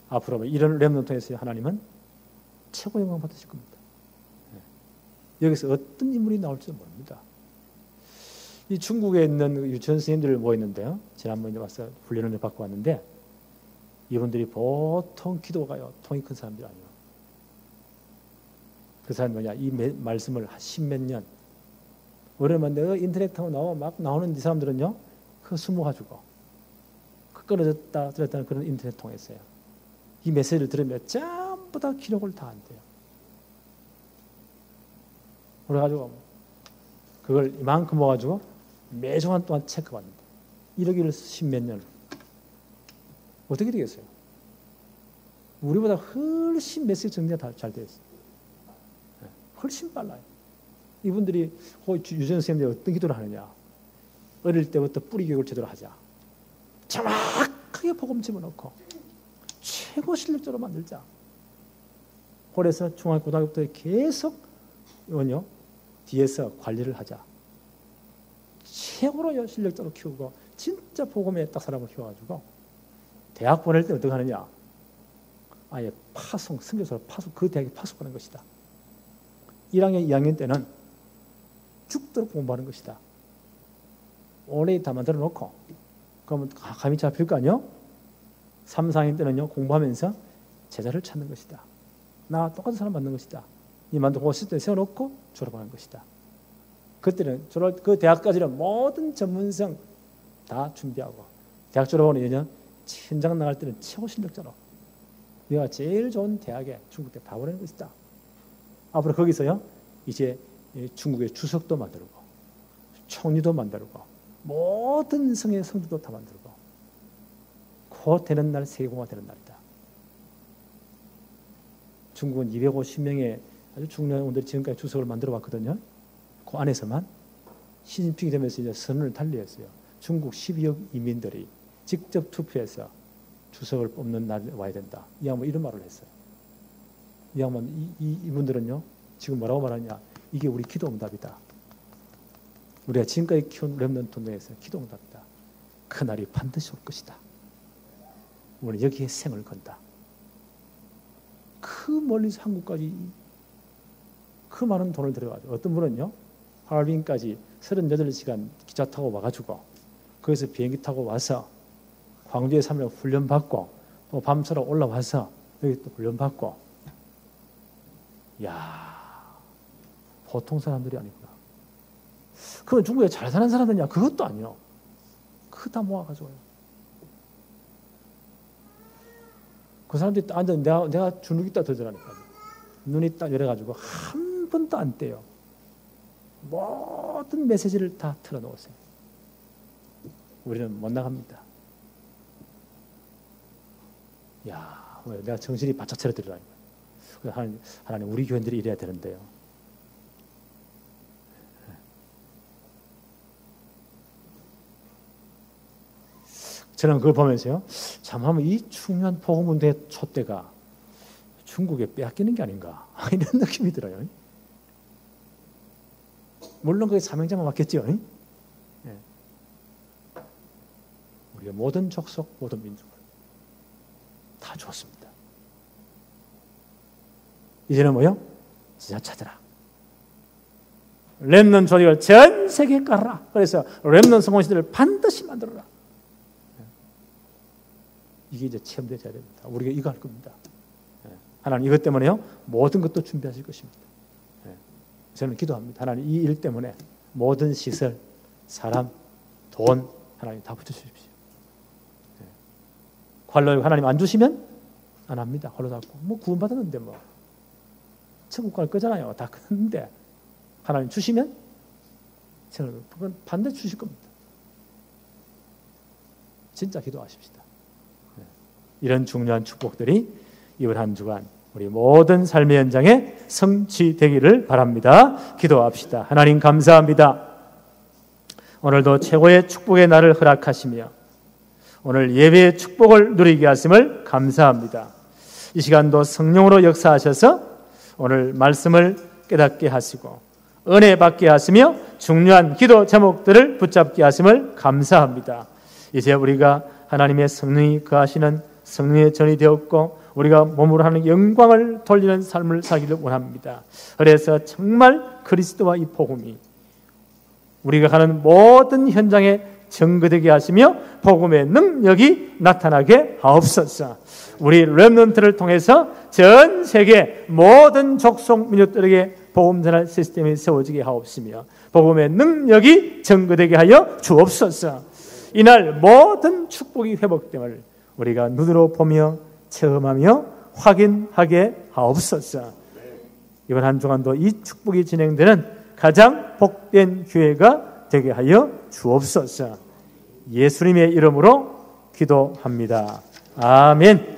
앞으로 이런 렘넌트에서 하나님은 최고 영광 받으실 겁니다. 네. 여기서 어떤 인물이 나올지도 모릅니다. 이 중국에 있는 유치원 선생님들 모였는데요. 지난번에 와서 훈련을 받고 왔는데 이분들이 보통 기도가요 통이 큰 사람들이 아니에요. 그 사람이 뭐냐 이 말씀을 한 10몇 년 그러면 내가 인터넷 타고 막 나오는 이 사람들은요 그거 숨어가지고 그 끊어졌다 들었다는 그런 인터넷 통했어요. 이 메시지를 들으면 전부 다 기록을 다 한대요. 그래가지고 그걸 이만큼 모아가지고 매주간 동안 체크받는다. 이러기를 10몇 년. 어떻게 되겠어요? 우리보다 훨씬 메시지 정리가 잘 되어 있어요. 훨씬 빨라요. 이분들이 유전 선생님들이 어떤 기도를 하느냐. 어릴 때부터 뿌리 교육을 제대로 하자. 정확하게 복음 집어넣고 최고 실력자로 만들자. 그래서 중학교 고등학교부터 계속 이건요 뒤에서 관리를 하자. 최고로 실력자로 키우고 진짜 복음에 딱 사람을 키워가지고 대학 보낼 때 어떻게 하느냐. 아예 파송, 선교사로 파송, 그 대학에 파송하는 것이다. 1학년, 2학년 때는 죽도록 공부하는 것이다. 원래 다 만들어 놓고 그러면 감이 잡힐 거 아니요? 3, 4학년 때는요 공부하면서 제자를 찾는 것이다. 나와 똑같은 사람 만든 것이다. 이 만들고 시스템 세워놓고 졸업하는 것이다. 그때는 그 대학까지는 모든 전문성 다 준비하고 대학 졸업하는 년은 현장 나갈 때는 최고 실력자로 우리가 제일 좋은 대학에 중국 대 다 보내는 것이다. 앞으로 거기서요 이제 중국의 주석도 만들고 총리도 만들고 모든 성의 성주도 다 만들고 곧 되는 날 세계공화가 되는 날이다. 중국은 250명의 아주 중요한 분들이 지금까지 주석을 만들어 왔거든요. 그 안에서만 시진핑이 되면서 이제 선언을 달리했어요. 중국 12억 이민들이 직접 투표해서 주석을 뽑는 날이 와야 된다. 이 양반 이런 말을 했어요. 이 양반 이분들은요 지금 뭐라고 말하냐? 이게 우리 기도응답이다. 우리가 지금까지 키운 렘넌트 내에서 기도응답이다. 그 날이 반드시 올 것이다. 우리는 여기에 생을 건다. 그 멀리서 한국까지 그 많은 돈을 들여가지고 어떤 분은요 하얼빈까지 38시간 기차 타고 와가지고 거기서 비행기 타고 와서 광주에 3일 훈련받고 또 밤새러 올라와서 여기 또 훈련받고 야, 보통 사람들이 아니구나. 그럼 중국에 잘 사는 사람들이냐? 그것도 아니요. 그거 다 모아가지고요. 그 사람들이 앉아 내가 주눅이 딱 들더라니까요. 눈이 딱 열어가지고 한 번도 안 떼요. 모든 메시지를 다 틀어놓으세요. 우리는 못 나갑니다. 야, 내가 정신이 바짝 차려들더라니까요. 하나님 우리 교인들이 이래야 되는데요. 저는 그걸 보면서요, 참하면 이 중요한 복음운동의 촛대가 중국에 빼앗기는 게 아닌가 이런 느낌이 들어요. 물론 그게 사명자만 맞겠죠. 네. 우리가 모든 족속, 모든 민족을 다 주었습니다. 이제는 뭐요? 진짜 찾아라. 렘넌트 조직을 전 세계에 깔아라. 그래서 렘넌트 성공시대를 반드시 만들어라. 이게 이제 체험되어야 됩니다. 우리가 이거 할 겁니다. 하나님 이것 때문에요, 모든 것도 준비하실 것입니다. 저는 기도합니다. 하나님 이 일 때문에 모든 시설, 사람, 돈 하나님 다 붙여주십시오. 관로 하나님 안 주시면 안 합니다. 관로 닫고 뭐 구원받았는데 뭐 천국 갈 거잖아요. 다 크는데 하나님 주시면 저는 그건 반드시 주실 겁니다. 진짜 기도하십시다. 이런 중요한 축복들이 이번 한 주간 우리 모든 삶의 현장에 성취되기를 바랍니다. 기도합시다. 하나님 감사합니다. 오늘도 최고의 축복의 날을 허락하시며 오늘 예배의 축복을 누리게 하심을 감사합니다. 이 시간도 성령으로 역사하셔서 오늘 말씀을 깨닫게 하시고 은혜 받게 하시며 중요한 기도 제목들을 붙잡게 하심을 감사합니다. 이제 우리가 하나님의 성령이 거하시는 성령의 전이 되었고 우리가 몸으로 하는 영광을 돌리는 삶을 살기를 원합니다. 그래서 정말 그리스도와 이 복음이 우리가 가는 모든 현장에 증거되게 하시며 복음의 능력이 나타나게 하옵소서. 우리 렘넌트를 통해서 전 세계 모든 족속 민족들에게 복음 전할 시스템이 세워지게 하옵시며 복음의 능력이 증거되게 하여 주옵소서. 이날 모든 축복이 회복됨을 우리가 눈으로 보며 체험하며 확인하게 하옵소서. 이번 한 주간도 이 축복이 진행되는 가장 복된 교회가 되게 하여 주옵소서. 예수님의 이름으로 기도합니다. 아멘.